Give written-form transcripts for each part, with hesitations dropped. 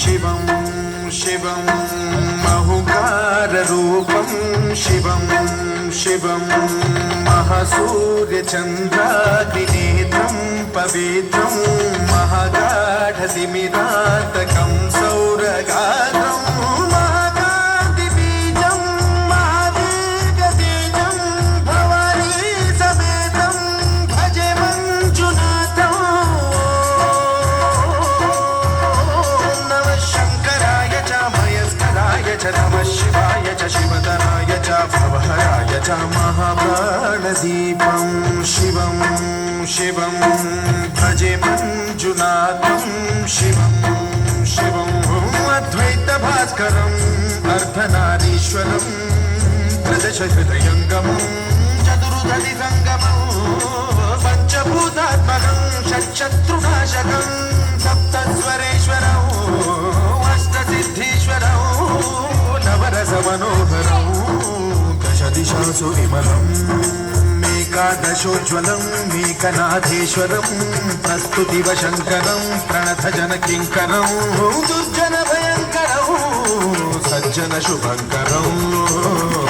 शिवं शिवं महुकाररूपं शिवं शिवं महासूर्यचन्द्राग्निनेत्रं पवित्रं महागाढतिमिरातकं सौरगात्रं महाकान्तिबीजं महादीर्घतेजं भवानी समेतं भजे मञ्जुनाथं। नमः शङ्कराय च मयस्कराय च नमः शिवाय च शिवतराय च भवहराय च महाप्राणदीपं शिवं शिवं भजे मञ्जुनाथं शिवं शिवं अद्वैतभास्करम् अर्धनारीश्वरं प्रदशहृदयङ्गमं चतुर्धनिसङ्गमं पञ्चभूतात्मकं षट्शत्रुनाशकं सप्तस्वरेश्वरौ अष्टसिद्धीश्वरौ नवरसमनोहरौ दशदिशासु विमलम् एकादशोज्ज्वलं मेकनाथेश्वरं प्रस्तुतिवशङ्करं प्रणतजनकिङ्करं दुर्जनभयङ्करं सज्जनशुभङ्करं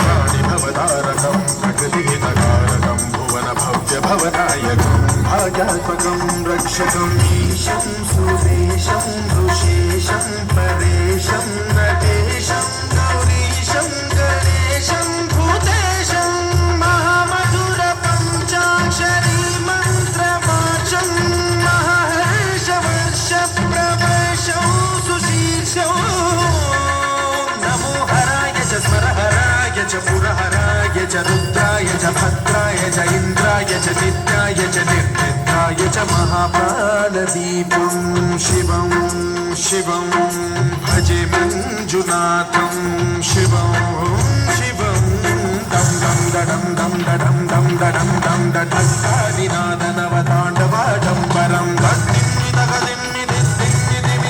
प्राणिभवतारकं प्रकृतिहितकारकं भुवनभव्यभवनायकं भाग्यात्मकं रक्षकं ईशं सुरेशं ऋषेशं परेशं नटेशं गौरीशं गणेशं भूतेशं महामधुरपञ्चाक्षरी मन्त्रवाचं महर्षवर्षप्रवर्षं सुशीर्षौ नमो हराय च स्मरहराय च पुरहराय च रुद्राय च भद्राय च इन्द्राय च नित्याय च निर्निद्राय च महाप्राणदीपं शिवं शिवं भजे मञ्जुनाथं शिवं शिवं दं दं दडं दं दडं दं दडं दं दढङ्कानिनादनवताण्डवाडम्बरं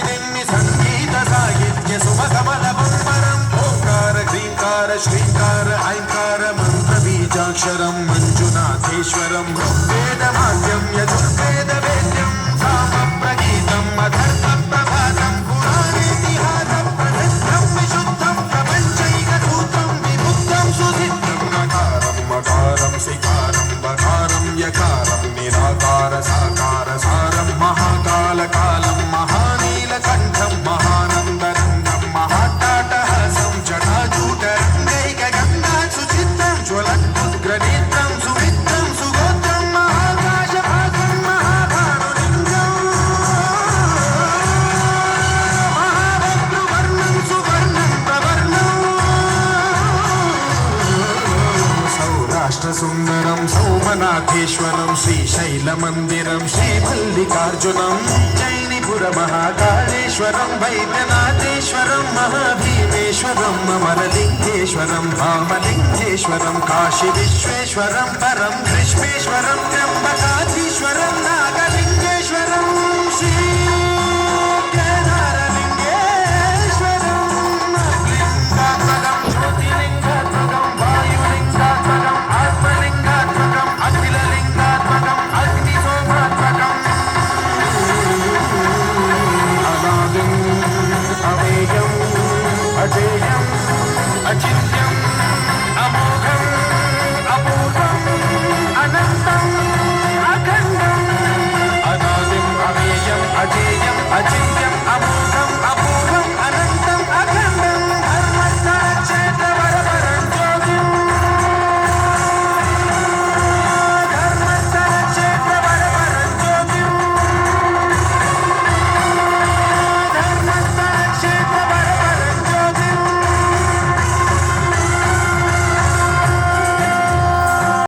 दिम्मि सङ्गीतसाहित्यसुमकमलबम्बरं ओङ्कार ह्रीङ्कार श्रीङ्कार ऐङ्कार मन्त्रबीजाक्षरं मञ्जुनाथेश्वरं वेदमाद्यं यजुर्वेदवेद्यं सामप्रगीतम् अथर्वप्रभातं पुराणेतिहासं प्रसिद्धं विशुद्धं प्रपञ्चैकसूत्रं विमुक्तं सुसिद्धं नकारं मकारं सिकारं बकारं यकारं निराकार साकार सारं महाकालकालं महानीलकण्ठं महानन्दरङ्गं महाट्टाटहासं जटाजूटरङ्गैकगङ्गा सुचित्रं ज्वलद्भुद्ग्रनेत्रं सुमित्रं सुगोत्रं महाकाशभागं महाभानुलिङ्गं महाभद्रुवर्णं सुवर्णं प्रवर्णं सौराष्ट्रसुन्दरं सौमनाथेश्वरं श्रीशैलमन्दिरं श्रीमल्लिकार्जुनं जैनिपुरमहाकालेश्वरं वैद्यनाथेश्वरं महाभीमेश्वरं अमरलिङ्गेश्वरं वामलिङ्गेश्वरं काशीविश्वेश्वरं परं कृष्णेश्वरं त्र्यम्बकाधीश्वरं